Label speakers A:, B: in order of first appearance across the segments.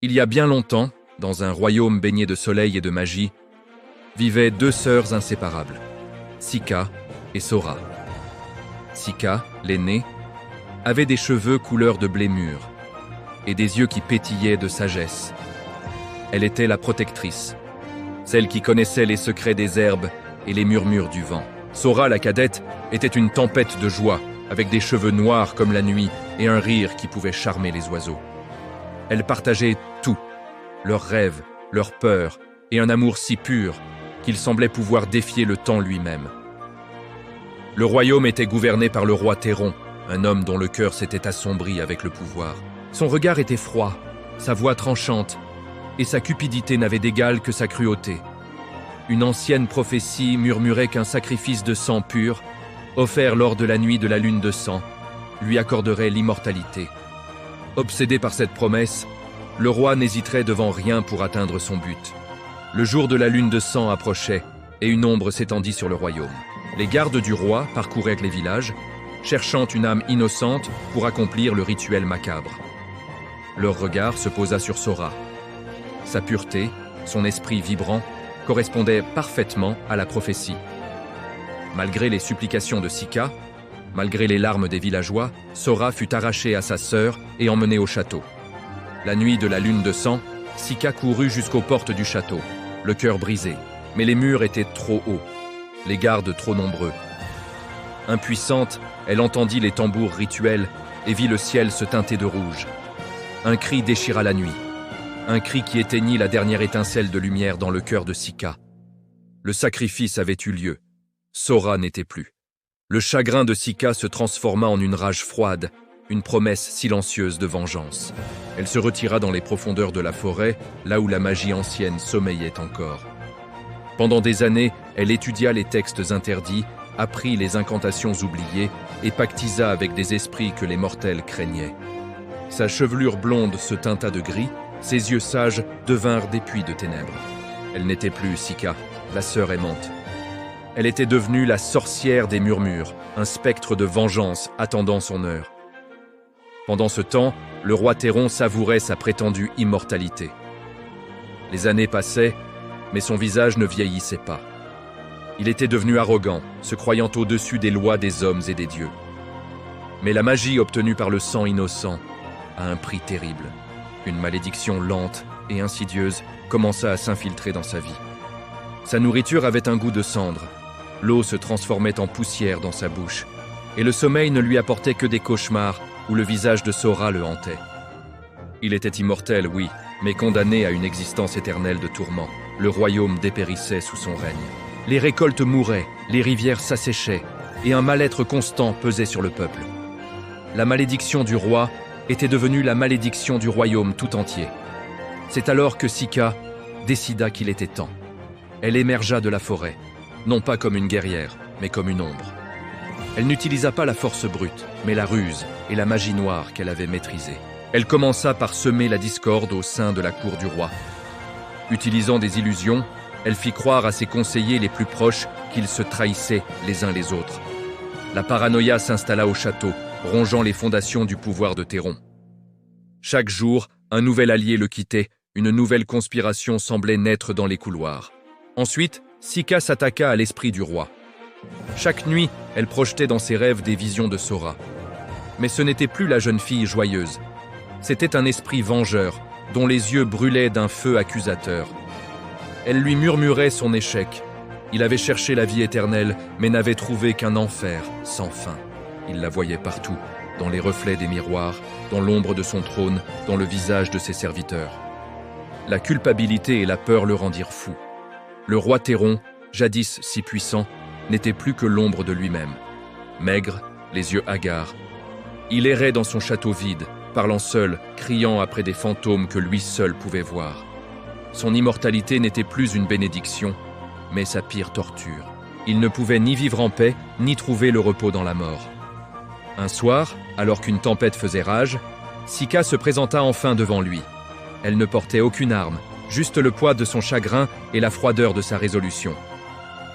A: Il y a bien longtemps, dans un royaume baigné de soleil et de magie, vivaient deux sœurs inséparables, Sika et Sora. Sika, l'aînée, avait des cheveux couleur de blé mûr et des yeux qui pétillaient de sagesse. Elle était la protectrice, celle qui connaissait les secrets des herbes et les murmures du vent. Sora, la cadette, était une tempête de joie, avec des cheveux noirs comme la nuit et un rire qui pouvait charmer les oiseaux. Elle partageait tout, leurs rêves, leurs peurs et un amour si pur qu'il semblait pouvoir défier le temps lui-même. Le royaume était gouverné par le roi Théron, un homme dont le cœur s'était assombri avec le pouvoir. Son regard était froid, sa voix tranchante, et sa cupidité n'avait d'égal que sa cruauté. Une ancienne prophétie murmurait qu'un sacrifice de sang pur, offert lors de la nuit de la lune de sang, lui accorderait l'immortalité. Obsédé par cette promesse, le roi n'hésiterait devant rien pour atteindre son but. Le jour de la lune de sang approchait, et une ombre s'étendit sur le royaume. Les gardes du roi parcouraient les villages, cherchant une âme innocente pour accomplir le rituel macabre. Leur regard se posa sur Sora. Sa pureté, son esprit vibrant, correspondaient parfaitement à la prophétie. Malgré les supplications de Sika, malgré les larmes des villageois, Sora fut arrachée à sa sœur et emmenée au château. La nuit de la lune de sang, Sika courut jusqu'aux portes du château, le cœur brisé. Mais les murs étaient trop hauts, les gardes trop nombreux. Impuissante, elle entendit les tambours rituels et vit le ciel se teinter de rouge. Un cri déchira la nuit, un cri qui éteignit la dernière étincelle de lumière dans le cœur de Sika. Le sacrifice avait eu lieu. Sora n'était plus. Le chagrin de Sika se transforma en une rage froide, une promesse silencieuse de vengeance. Elle se retira dans les profondeurs de la forêt, là où la magie ancienne sommeillait encore. Pendant des années, elle étudia les textes interdits, apprit les incantations oubliées et pactisa avec des esprits que les mortels craignaient. Sa chevelure blonde se teinta de gris, ses yeux sages devinrent des puits de ténèbres. Elle n'était plus Sika, la sœur aimante. Elle était devenue la sorcière des murmures, un spectre de vengeance attendant son heure. Pendant ce temps, le roi Théron savourait sa prétendue immortalité. Les années passaient, mais son visage ne vieillissait pas. Il était devenu arrogant, se croyant au-dessus des lois des hommes et des dieux. Mais la magie obtenue par le sang innocent a un prix terrible. Une malédiction lente et insidieuse commença à s'infiltrer dans sa vie. Sa nourriture avait un goût de cendre, l'eau se transformait en poussière dans sa bouche, et le sommeil ne lui apportait que des cauchemars où le visage de Sora le hantait. Il était immortel, oui, mais condamné à une existence éternelle de tourments. Le royaume dépérissait sous son règne. Les récoltes mouraient, les rivières s'asséchaient, et un mal-être constant pesait sur le peuple. La malédiction du roi était devenue la malédiction du royaume tout entier. C'est alors que Sika décida qu'il était temps. Elle émergea de la forêt, non pas comme une guerrière, mais comme une ombre. Elle n'utilisa pas la force brute, mais la ruse et la magie noire qu'elle avait maîtrisée. Elle commença par semer la discorde au sein de la cour du roi. Utilisant des illusions, elle fit croire à ses conseillers les plus proches qu'ils se trahissaient les uns les autres. La paranoïa s'installa au château, rongeant les fondations du pouvoir de Théron. Chaque jour, un nouvel allié le quittait, une nouvelle conspiration semblait naître dans les couloirs. Ensuite, Sika s'attaqua à l'esprit du roi. Chaque nuit, elle projetait dans ses rêves des visions de Sora. Mais ce n'était plus la jeune fille joyeuse. C'était un esprit vengeur, dont les yeux brûlaient d'un feu accusateur. Elle lui murmurait son échec. Il avait cherché la vie éternelle, mais n'avait trouvé qu'un enfer sans fin. Il la voyait partout, dans les reflets des miroirs, dans l'ombre de son trône, dans le visage de ses serviteurs. La culpabilité et la peur le rendirent fou. Le roi Théron, jadis si puissant, n'était plus que l'ombre de lui-même. Maigre, les yeux hagards. Il errait dans son château vide, parlant seul, criant après des fantômes que lui seul pouvait voir. Son immortalité n'était plus une bénédiction, mais sa pire torture. Il ne pouvait ni vivre en paix, ni trouver le repos dans la mort. Un soir, alors qu'une tempête faisait rage, Sika se présenta enfin devant lui. Elle ne portait aucune arme, juste le poids de son chagrin et la froideur de sa résolution.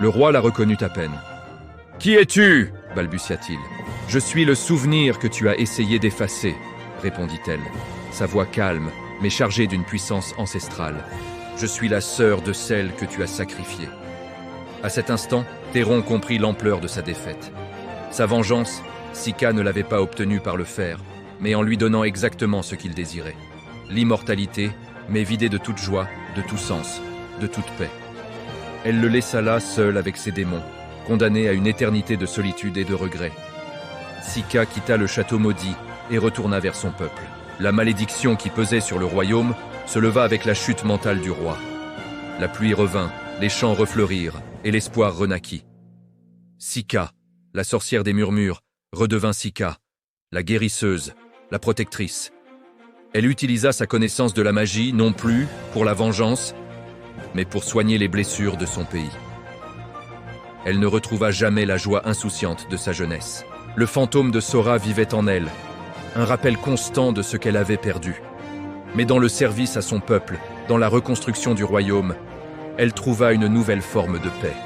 A: Le roi la reconnut à peine. « Qui es-tu » balbutia-t-il. « Je suis le souvenir que tu as essayé d'effacer, » répondit-elle. Sa voix calme, mais chargée d'une puissance ancestrale. Je suis la sœur de celle que tu as sacrifiée. À cet instant, Théron comprit l'ampleur de sa défaite. Sa vengeance, Sika ne l'avait pas obtenue par le fer, mais en lui donnant exactement ce qu'il désirait. L'immortalité, mais vidée de toute joie, de tout sens, de toute paix. Elle le laissa là, seul avec ses démons, condamné à une éternité de solitude et de regret. Sika quitta le château maudit et retourna vers son peuple. La malédiction qui pesait sur le royaume se leva avec la chute mentale du roi. La pluie revint, les champs refleurirent, et l'espoir renaquit. Sika, la sorcière des murmures, redevint Sika, la guérisseuse, la protectrice. Elle utilisa sa connaissance de la magie, non plus pour la vengeance, mais pour soigner les blessures de son pays. Elle ne retrouva jamais la joie insouciante de sa jeunesse. Le fantôme de Sora vivait en elle, un rappel constant de ce qu'elle avait perdu. Mais dans le service à son peuple, dans la reconstruction du royaume, elle trouva une nouvelle forme de paix.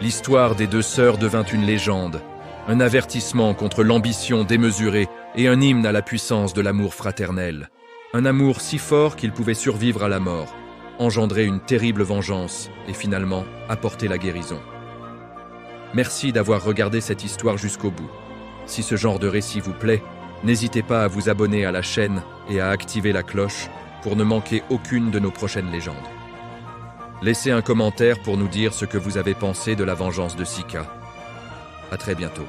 A: L'histoire des deux sœurs devint une légende, un avertissement contre l'ambition démesurée et un hymne à la puissance de l'amour fraternel. Un amour si fort qu'il pouvait survivre à la mort, engendrer une terrible vengeance et finalement apporter la guérison. Merci d'avoir regardé cette histoire jusqu'au bout. Si ce genre de récit vous plaît, n'hésitez pas à vous abonner à la chaîne et à activer la cloche pour ne manquer aucune de nos prochaines légendes. Laissez un commentaire pour nous dire ce que vous avez pensé de la vengeance de Sika. À très bientôt.